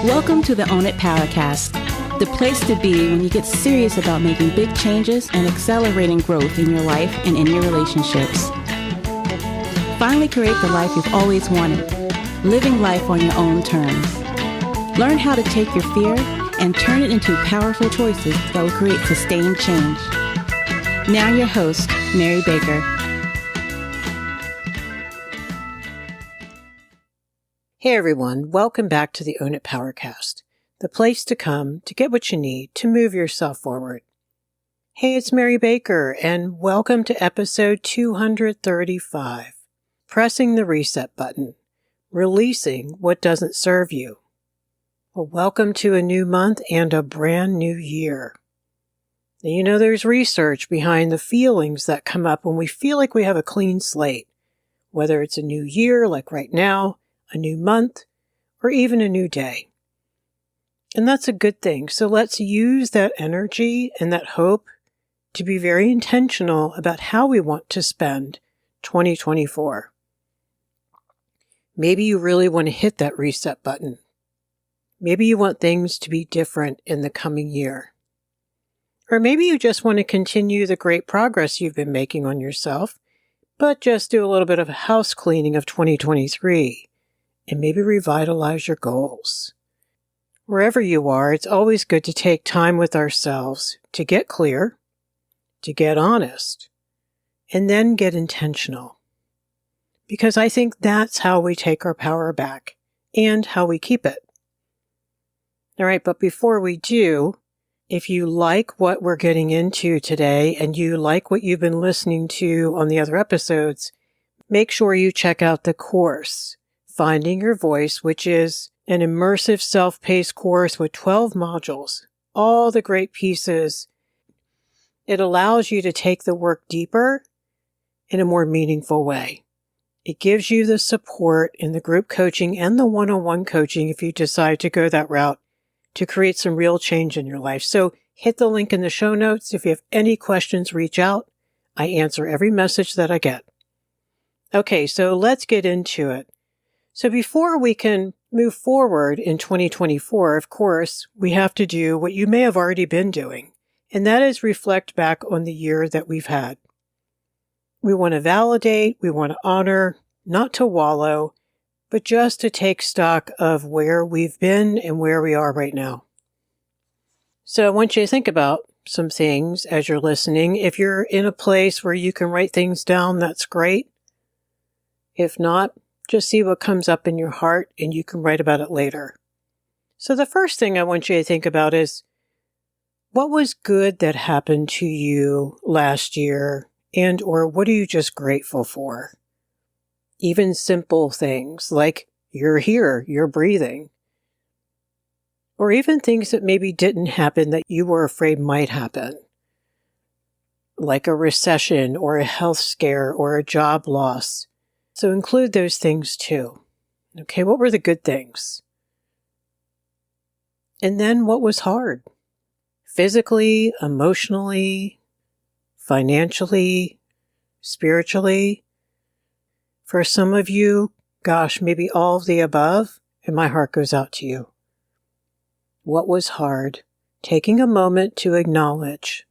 Welcome to the Own It Powercast, the place to be when you get serious about making big changes and accelerating growth in your life and in your relationships. Finally create the life you've always wanted, living life on your own terms. Learn how to take your fear and turn it into powerful choices that will create sustained change. Now your host, Mary Baker. Hey everyone, welcome back to the Own It Powercast, the place to come to get what you need to move yourself forward. Hey, it's Mary Baker, and welcome to episode 235, Pressing the Reset Button, Releasing What Doesn't Serve You. Well, welcome to a new month and a brand new year. Now, you know there's research behind the feelings that come up when we feel like we have a clean slate, whether it's a new year like right now, a new month, or even a new day. And that's a good thing. So let's use that energy and that hope to be very intentional about how we want to spend 2024. Maybe you really want to hit that reset button. Maybe you want things to be different in the coming year. Or maybe you just want to continue the great progress you've been making on yourself, but just do a little bit of a house cleaning of 2023. And maybe revitalize your goals. Wherever you are, it's always good to take time with ourselves to get clear, to get honest, and then get intentional. Because I think that's how we take our power back and how we keep it. All right, but before we do, if you like what we're getting into today and you like what you've been listening to on the other episodes, make sure you check out the course, Finding Your Voice, which is an immersive self-paced course with 12 modules, all the great pieces. It allows you to take the work deeper in a more meaningful way. It gives you the support in the group coaching and the one-on-one coaching if you decide to go that route to create some real change in your life. So hit the link in the show notes. If you have any questions, reach out. I answer every message that I get. Okay, so let's get into it. So before we can move forward in 2024, of course, we have to do what you may have already been doing, and that is reflect back on the year that we've had. We want to validate, we want to honor, not to wallow, but just to take stock of where we've been and where we are right now. So I want you to think about some things as you're listening. If you're in a place where you can write things down, that's great. If not, just see what comes up in your heart and you can write about it later. So the first thing I want you to think about is, what was good that happened to you last year, and or what are you just grateful for? Even simple things like you're here, you're breathing. Or even things that maybe didn't happen that you were afraid might happen. Like a recession or a health scare or a job loss. So include those things too. Okay, what were the good things? And then what was hard? Physically, emotionally, financially, spiritually. For some of you, gosh, maybe all of the above, and my heart goes out to you. What was hard? Taking a moment to acknowledge,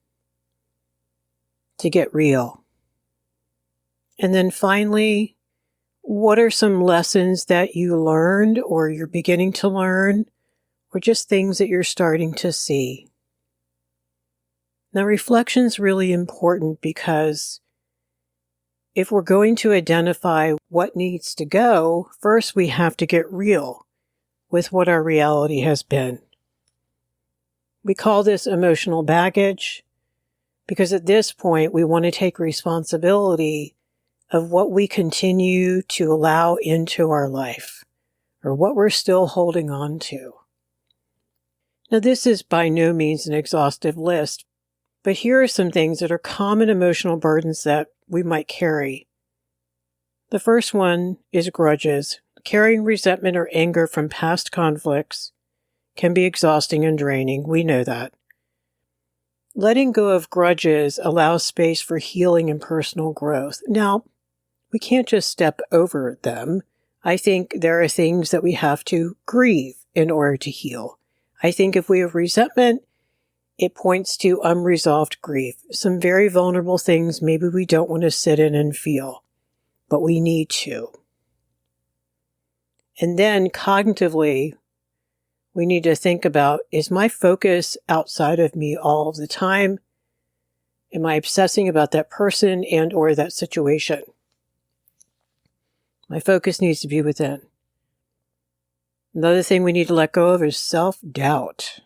to get real. And then finally, what are some lessons that you learned or you're beginning to learn, or just things that you're starting to see? Now, reflection's really important because if we're going to identify what needs to go, first we have to get real with what our reality has been. We call this emotional baggage because at this point we want to take responsibility of what we continue to allow into our life, or what we're still holding on to. Now, this is by no means an exhaustive list, but here are some things that are common emotional burdens that we might carry. The first one is grudges. Carrying resentment or anger from past conflicts can be exhausting and draining. We know that. Letting go of grudges allows space for healing and personal growth. Now, we can't just step over them. I think there are things that we have to grieve in order to heal. I think if we have resentment, it points to unresolved grief, some very vulnerable things maybe we don't want to sit in and feel, but we need to. And then cognitively, we need to think about, is my focus outside of me all of the time? Am I obsessing about that person and or that situation? My focus needs to be within. Another thing we need to let go of is self-doubt.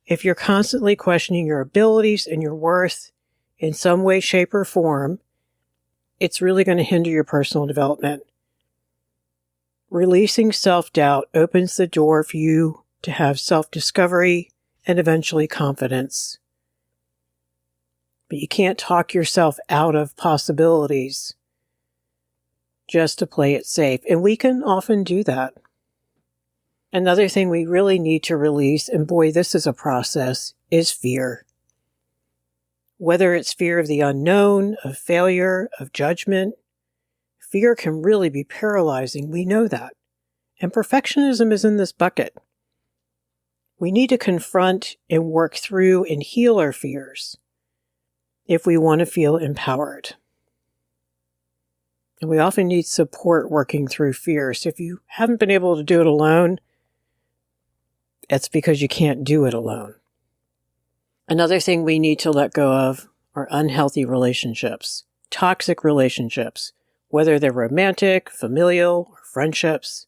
If you're constantly questioning your abilities and your worth in some way, shape, or form, it's really going to hinder your personal development. Releasing self-doubt opens the door for you to have self-discovery and eventually confidence. But you can't talk yourself out of possibilities just to play it safe. And we can often do that. Another thing we really need to release, and boy, this is a process, is fear. Whether it's fear of the unknown, of failure, of judgment, fear can really be paralyzing. We know that. And perfectionism is in this bucket. We need to confront and work through and heal our fears if we want to feel empowered. And we often need support working through fear. So if you haven't been able to do it alone, it's because you can't do it alone. Another thing we need to let go of are unhealthy relationships, toxic relationships, whether they're romantic, familial, or friendships.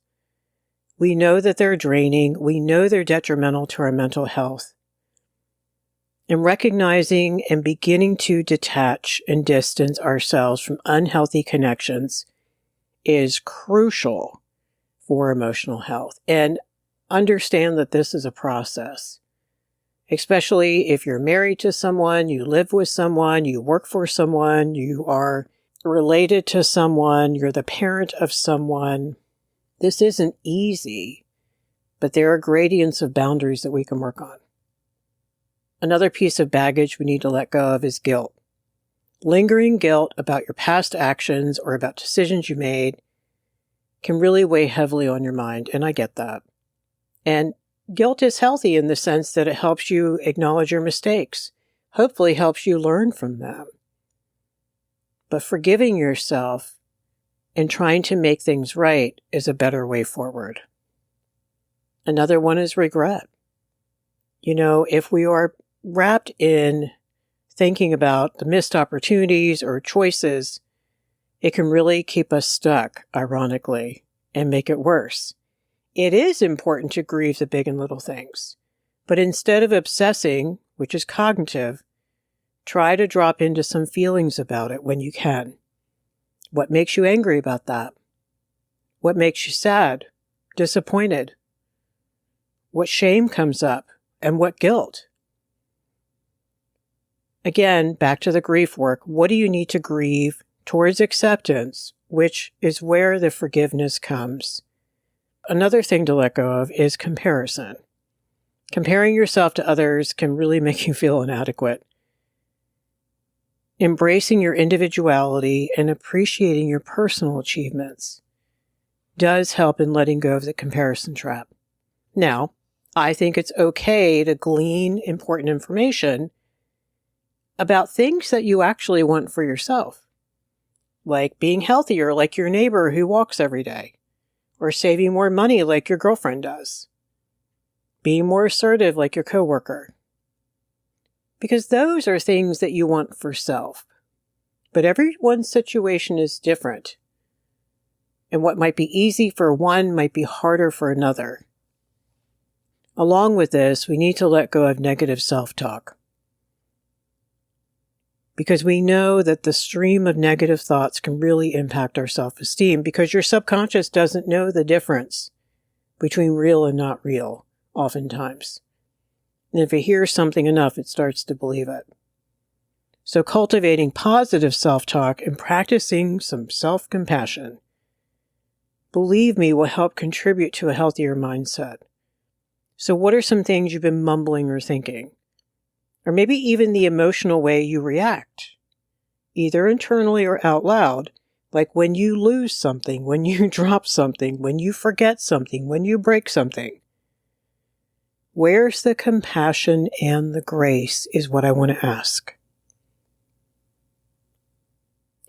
We know that they're draining. We know they're detrimental to our mental health. And recognizing and beginning to detach and distance ourselves from unhealthy connections is crucial for emotional health. And understand that this is a process, especially if you're married to someone, you live with someone, you work for someone, you are related to someone, you're the parent of someone. This isn't easy, but there are gradients of boundaries that we can work on. Another piece of baggage we need to let go of is guilt. Lingering guilt about your past actions or about decisions you made can really weigh heavily on your mind, and I get that. And guilt is healthy in the sense that it helps you acknowledge your mistakes, hopefully helps you learn from them. But forgiving yourself and trying to make things right is a better way forward. Another one is regret. If we are wrapped in thinking about the missed opportunities or choices, it can really keep us stuck, ironically, and make it worse. It is important to grieve the big and little things, but instead of obsessing, which is cognitive, try to drop into some feelings about it when you can. What makes you angry about that? What makes you sad, disappointed? What shame comes up and what guilt? Again, back to the grief work. What do you need to grieve towards acceptance, which is where the forgiveness comes? Another thing to let go of is comparison. Comparing yourself to others can really make you feel inadequate. Embracing your individuality and appreciating your personal achievements does help in letting go of the comparison trap. Now, I think it's okay to glean important information about things that you actually want for yourself, like being healthier like your neighbor who walks every day, or saving more money like your girlfriend does, being more assertive like your coworker. Because those are things that you want for self. But everyone's situation is different. And what might be easy for one might be harder for another. Along with this, we need to let go of negative self-talk. Because we know that the stream of negative thoughts can really impact our self-esteem, because your subconscious doesn't know the difference between real and not real, oftentimes. And if it hears something enough, it starts to believe it. So cultivating positive self-talk and practicing some self-compassion, believe me, will help contribute to a healthier mindset. So what are some things you've been mumbling or thinking? Or maybe even the emotional way you react, either internally or out loud, like when you lose something, when you drop something, when you forget something, when you break something. Where's the compassion and the grace is what I want to ask.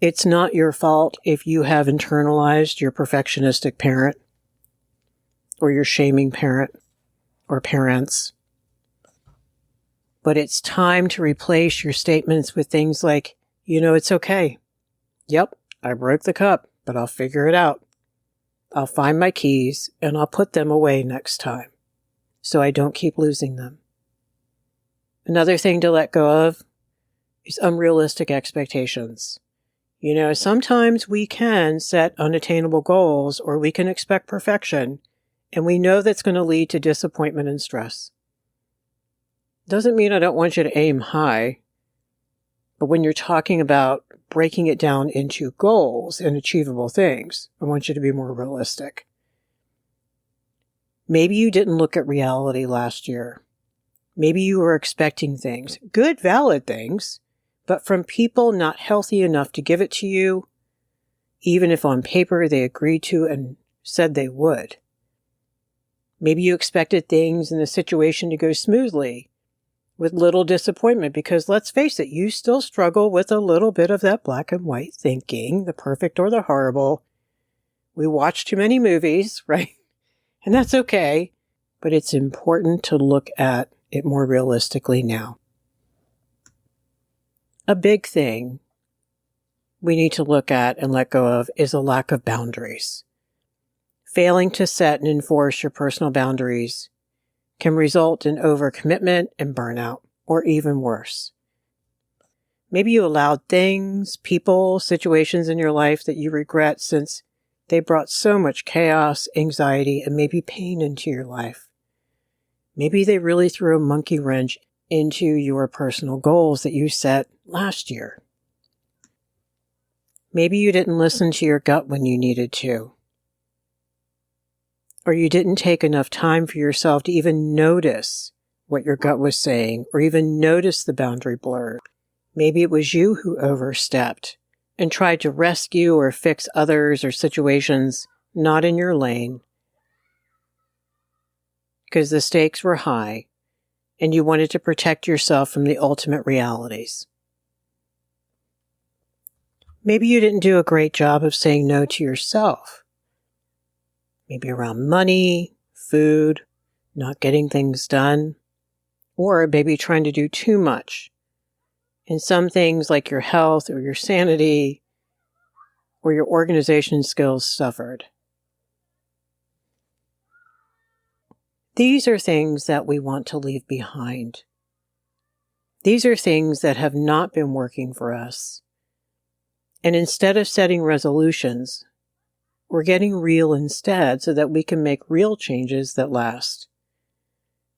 It's not your fault if you have internalized your perfectionistic parent or your shaming parent or parents. But it's time to replace your statements with things like, it's okay. Yep, I broke the cup, but I'll figure it out. I'll find my keys and I'll put them away next time so I don't keep losing them. Another thing to let go of is unrealistic expectations. Sometimes we can set unattainable goals or we can expect perfection, and we know that's going to lead to disappointment and stress. Doesn't mean I don't want you to aim high, but when you're talking about breaking it down into goals and achievable things, I want you to be more realistic. Maybe you didn't look at reality last year. Maybe you were expecting things, good, valid things, but from people not healthy enough to give it to you, even if on paper they agreed to and said they would. Maybe you expected things in the situation to go smoothly, with little disappointment, because let's face it, you still struggle with a little bit of that black and white thinking, the perfect or the horrible. We watch too many movies, right? And that's okay, but it's important to look at it more realistically now. A big thing we need to look at and let go of is a lack of boundaries. Failing to set and enforce your personal boundaries can result in overcommitment and burnout, or even worse. Maybe you allowed things, people, situations in your life that you regret since they brought so much chaos, anxiety, and maybe pain into your life. Maybe they really threw a monkey wrench into your personal goals that you set last year. Maybe you didn't listen to your gut when you needed to. Or you didn't take enough time for yourself to even notice what your gut was saying, or even notice the boundary blur. Maybe it was you who overstepped and tried to rescue or fix others or situations not in your lane because the stakes were high and you wanted to protect yourself from the ultimate realities. Maybe you didn't do a great job of saying no to yourself. Maybe around money, food, not getting things done, or maybe trying to do too much. And some things like your health or your sanity or your organization skills suffered. These are things that we want to leave behind. These are things that have not been working for us. And instead of setting resolutions, we're getting real instead so that we can make real changes that last.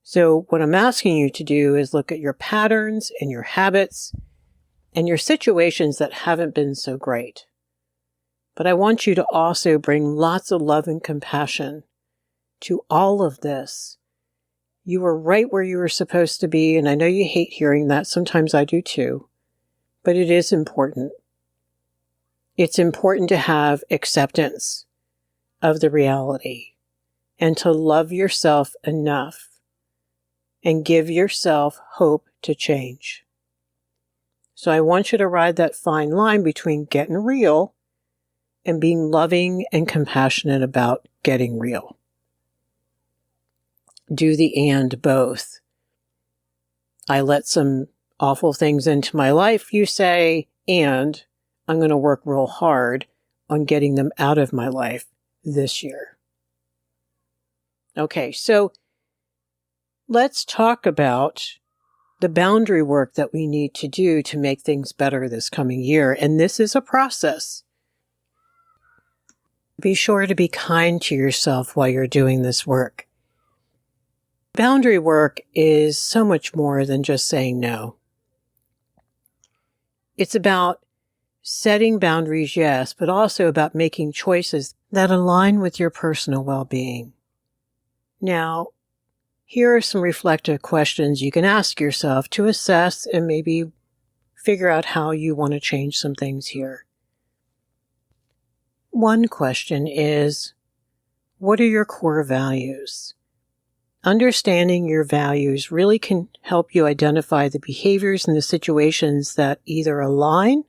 So what I'm asking you to do is look at your patterns and your habits and your situations that haven't been so great. But I want you to also bring lots of love and compassion to all of this. You were right where you were supposed to be, and I know you hate hearing that. Sometimes I do too. But it is important. It's important to have acceptance of the reality and to love yourself enough and give yourself hope to change. So I want you to ride that fine line between getting real and being loving and compassionate about getting real. Do the and both. I let some awful things into my life, you say, and I'm going to work real hard on getting them out of my life this year. Okay, so let's talk about the boundary work that we need to do to make things better this coming year. And this is a process. Be sure to be kind to yourself while you're doing this work. Boundary work is so much more than just saying no. It's about setting boundaries, yes, but also about making choices that align with your personal well-being. Now, here are some reflective questions you can ask yourself to assess and maybe figure out how you want to change some things here. One question is, what are your core values? Understanding your values really can help you identify the behaviors and the situations that either align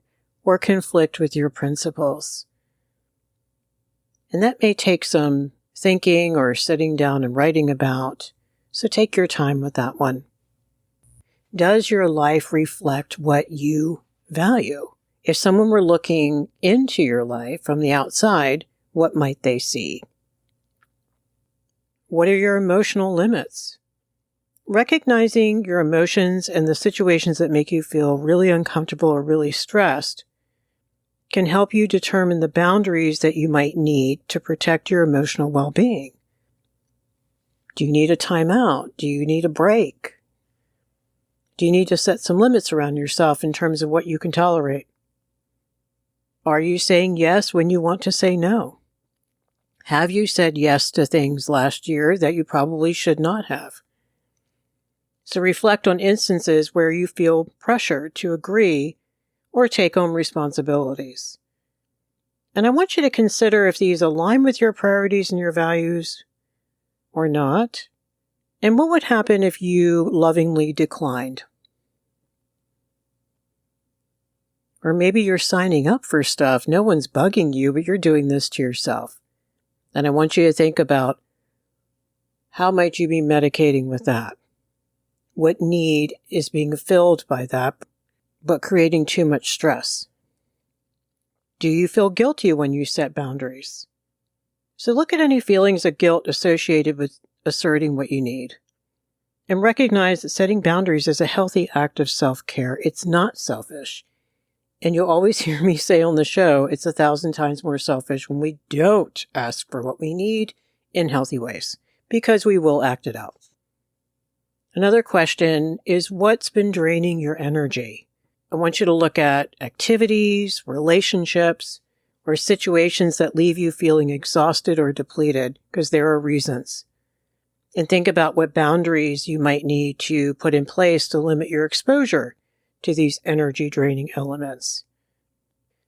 or conflict with your principles. And that may take some thinking or sitting down and writing about, so take your time with that one. Does your life reflect what you value? If someone were looking into your life from the outside, what might they see? What are your emotional limits? Recognizing your emotions and the situations that make you feel really uncomfortable or really stressed can help you determine the boundaries that you might need to protect your emotional well-being. Do you need a timeout? Do you need a break? Do you need to set some limits around yourself in terms of what you can tolerate? Are you saying yes when you want to say no? Have you said yes to things last year that you probably should not have? So reflect on instances where you feel pressure to agree or take on responsibilities. And I want you to consider if these align with your priorities and your values or not, and what would happen if you lovingly declined. Or maybe you're signing up for stuff. No one's bugging you, but you're doing this to yourself. And I want you to think about how might you be medicating with that? What need is being filled by that, but creating too much stress? Do you feel guilty when you set boundaries? So look at any feelings of guilt associated with asserting what you need. And recognize that setting boundaries is a healthy act of self-care. It's not selfish. And you'll always hear me say on the show, it's 1,000 times more selfish when we don't ask for what we need in healthy ways, because we will act it out. Another question is, what's been draining your energy? I want you to look at activities, relationships, or situations that leave you feeling exhausted or depleted, because there are reasons. And think about what boundaries you might need to put in place to limit your exposure to these energy-draining elements.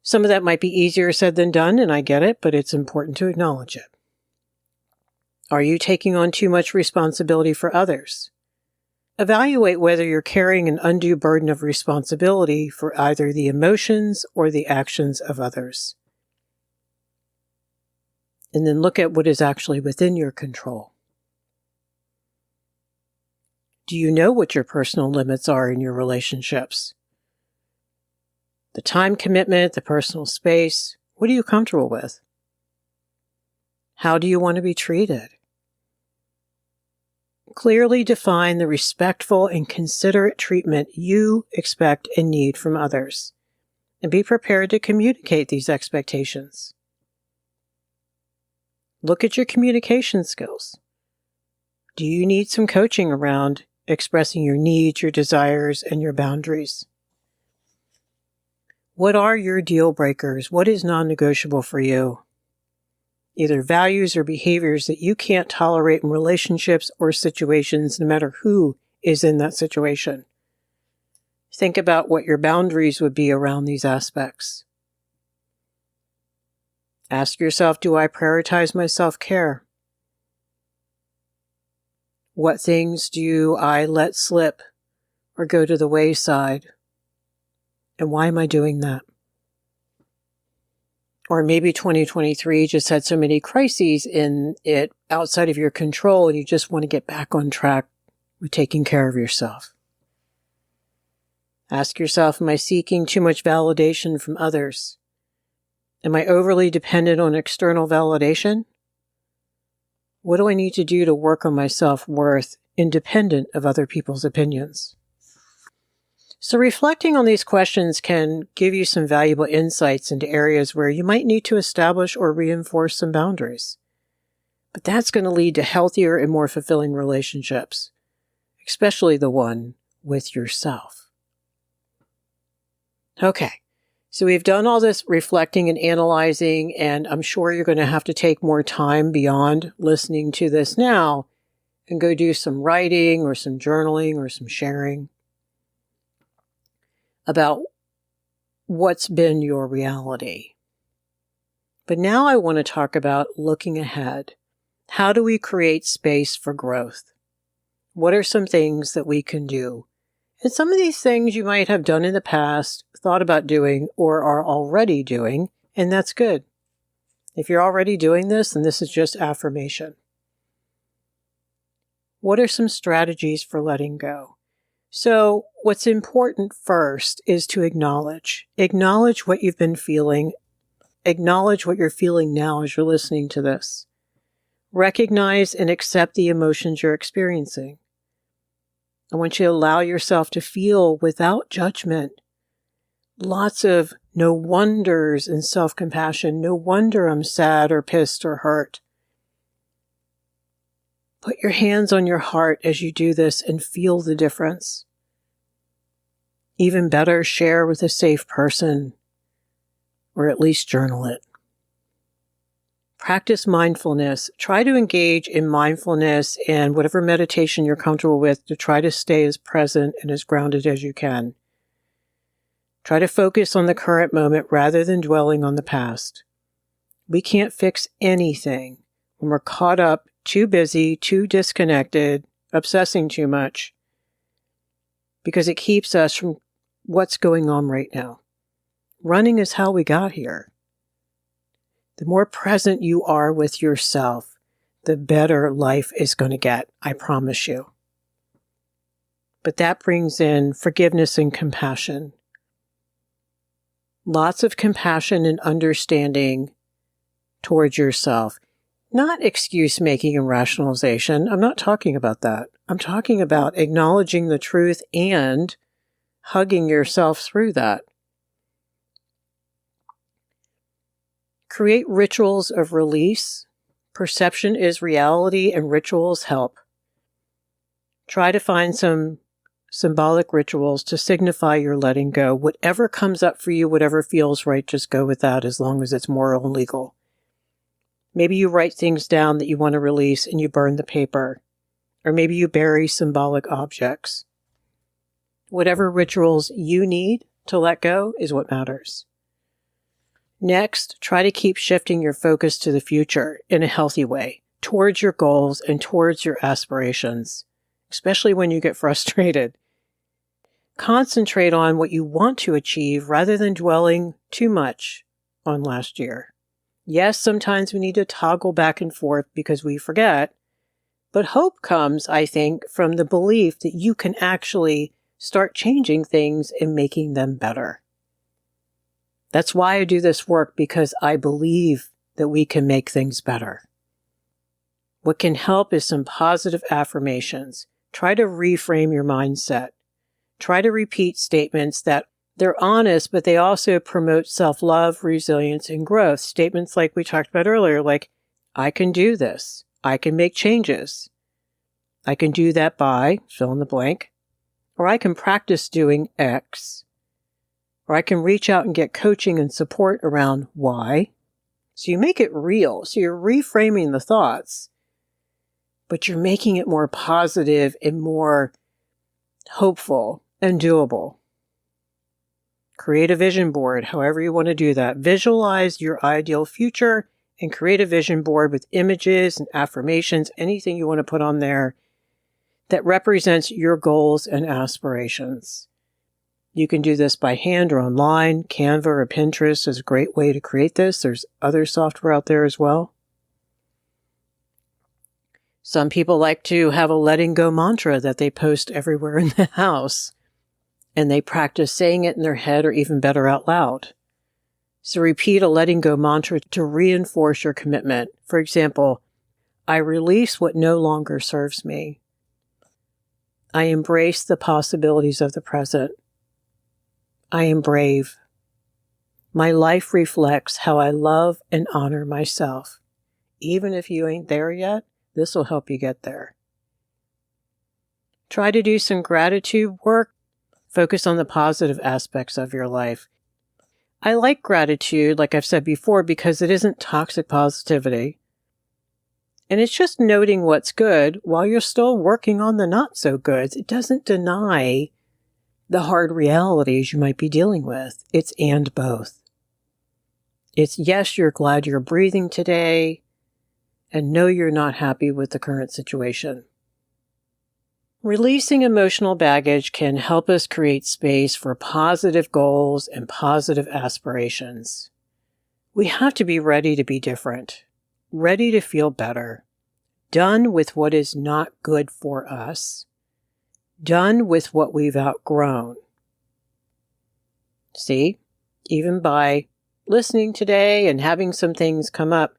Some of that might be easier said than done, and I get it, but it's important to acknowledge it. Are you taking on too much responsibility for others? Evaluate whether you're carrying an undue burden of responsibility for either the emotions or the actions of others. And then look at what is actually within your control. Do you know what your personal limits are in your relationships? The time commitment, the personal space, what are you comfortable with? How do you want to be treated? Clearly define the respectful and considerate treatment you expect and need from others, and be prepared to communicate these expectations. Look at your communication skills. Do you need some coaching around expressing your needs, your desires, and your boundaries? What are your deal breakers? What is non-negotiable for you? Either values or behaviors that you can't tolerate in relationships or situations, no matter who is in that situation. Think about what your boundaries would be around these aspects. Ask yourself, do I prioritize my self-care? What things do I let slip or go to the wayside? And why am I doing that? Or maybe 2023 just had so many crises in it outside of your control and you just want to get back on track with taking care of yourself. Ask yourself, am I seeking too much validation from others? Am I overly dependent on external validation? What do I need to do to work on my self-worth independent of other people's opinions? So reflecting on these questions can give you some valuable insights into areas where you might need to establish or reinforce some boundaries. But that's going to lead to healthier and more fulfilling relationships, especially the one with yourself. Okay. So we've done all this reflecting and analyzing, and I'm sure you're going to have to take more time beyond listening to this now and go do some writing or some journaling or some sharing about what's been your reality. But now I want to talk about looking ahead. How do we create space for growth? What are some things that we can do? And some of these things you might have done in the past, thought about doing, or are already doing, and that's good. If you're already doing this, then this is just affirmation. What are some strategies for letting go? So what's important first is to acknowledge. Acknowledge what you've been feeling. Acknowledge what you're feeling now as you're listening to this. Recognize and accept the emotions you're experiencing. I want you to allow yourself to feel without judgment. Lots of no wonders and self-compassion. No wonder I'm sad or pissed or hurt. Put your hands on your heart as you do this and feel the difference. Even better, share with a safe person, or at least journal it. Practice mindfulness. Try to engage in mindfulness and whatever meditation you're comfortable with to try to stay as present and as grounded as you can. Try to focus on the current moment rather than dwelling on the past. We can't fix anything when we're caught up, too busy, too disconnected, obsessing too much, because it keeps us from what's going on right now. Running is how we got here. The more present you are with yourself, the better life is going to get, I promise you. But that brings in forgiveness and compassion. Lots of compassion and understanding towards yourself. Not excuse making and rationalization. I'm not talking about that. I'm talking about acknowledging the truth and hugging yourself through that. Create rituals of release. Perception is reality and rituals help. Try to find some symbolic rituals to signify your letting go. Whatever comes up for you, whatever feels right, just go with that as long as it's moral and legal. Maybe you write things down that you want to release and you burn the paper. Or maybe you bury symbolic objects. Whatever rituals you need to let go is what matters. Next, try to keep shifting your focus to the future in a healthy way, towards your goals and towards your aspirations, especially when you get frustrated. Concentrate on what you want to achieve rather than dwelling too much on last year. Yes, sometimes we need to toggle back and forth because we forget, but hope comes, I think, from the belief that you can actually start changing things and making them better. That's why I do this work, because I believe that we can make things better. What can help is some positive affirmations. Try to reframe your mindset. Try to repeat statements that they're honest, but they also promote self-love, resilience, and growth. Statements like we talked about earlier, like, I can do this. I can make changes. I can do that by, fill in the blank. Or I can practice doing X. Or I can reach out and get coaching and support around Y. So you make it real. So you're reframing the thoughts, but you're making it more positive and more hopeful and doable. Create a vision board, however you want to do that. Visualize your ideal future and create a vision board with images and affirmations, anything you want to put on there that represents your goals and aspirations. You can do this by hand or online. Canva or Pinterest is a great way to create this. There's other software out there as well. Some people like to have a letting go mantra that they post everywhere in the house, and they practice saying it in their head or even better out loud. So repeat a letting go mantra to reinforce your commitment. For example, I release what no longer serves me. I embrace the possibilities of the present. I am brave. My life reflects how I love and honor myself. Even if you ain't there yet, this will help you get there. Try to do some gratitude work. Focus on the positive aspects of your life. I like gratitude, like I've said before, because it isn't toxic positivity. And it's just noting what's good while you're still working on the not so goods. It doesn't deny the hard realities you might be dealing with. It's and both. It's yes, you're glad you're breathing today, and no, you're not happy with the current situation. Releasing emotional baggage can help us create space for positive goals and positive aspirations. We have to be ready to be different, ready to feel better, done with what is not good for us, done with what we've outgrown. See, even by listening today and having some things come up,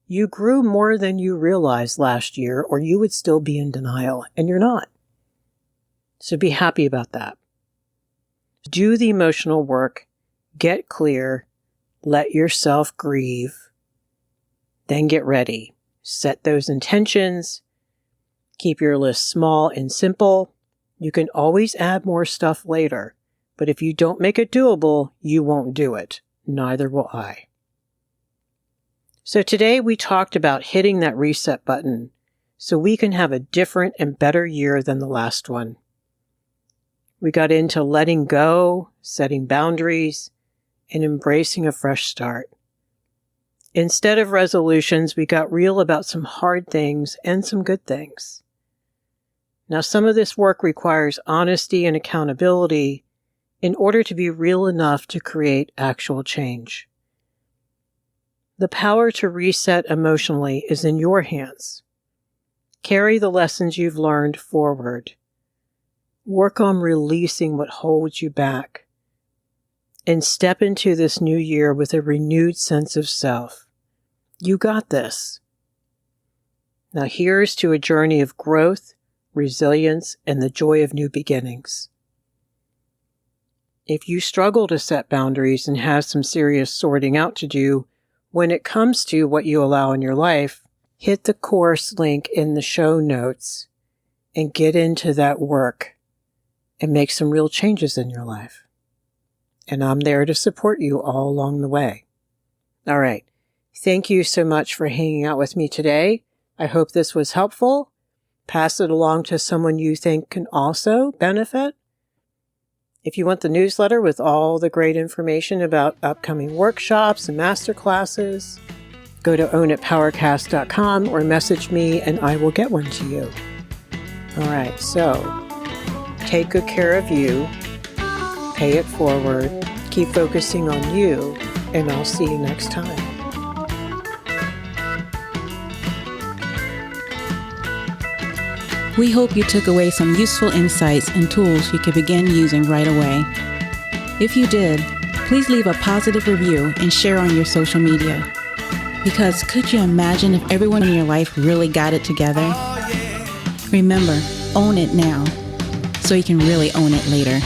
you grew more than you realized last year, or you would still be in denial, and you're not. So be happy about that. Do the emotional work, get clear, let yourself grieve, then get ready. Set those intentions, keep your list small and simple. You can always add more stuff later, but if you don't make it doable, you won't do it. Neither will I. So today we talked about hitting that reset button so we can have a different and better year than the last one. We got into letting go, setting boundaries, and embracing a fresh start. Instead of resolutions, we got real about some hard things and some good things. Now, some of this work requires honesty and accountability in order to be real enough to create actual change. The power to reset emotionally is in your hands. Carry the lessons you've learned forward. Work on releasing what holds you back. And step into this new year with a renewed sense of self. You got this. Now here's to a journey of growth, resilience, and the joy of new beginnings. If you struggle to set boundaries and have some serious sorting out to do when it comes to what you allow in your life, hit the course link in the show notes and get into that work and make some real changes in your life. And I'm there to support you all along the way. All right. Thank you so much for hanging out with me today. I hope this was helpful. Pass it along to someone you think can also benefit. If you want the newsletter with all the great information about upcoming workshops and masterclasses, go to ownitpowercast.com or message me and I will get one to you. All right, so take good care of you, pay it forward, keep focusing on you, and I'll see you next time. We hope you took away some useful insights and tools you can begin using right away. If you did, please leave a positive review and share on your social media. Because could you imagine if everyone in your life really got it together? Remember, own it now, so you can really own it later.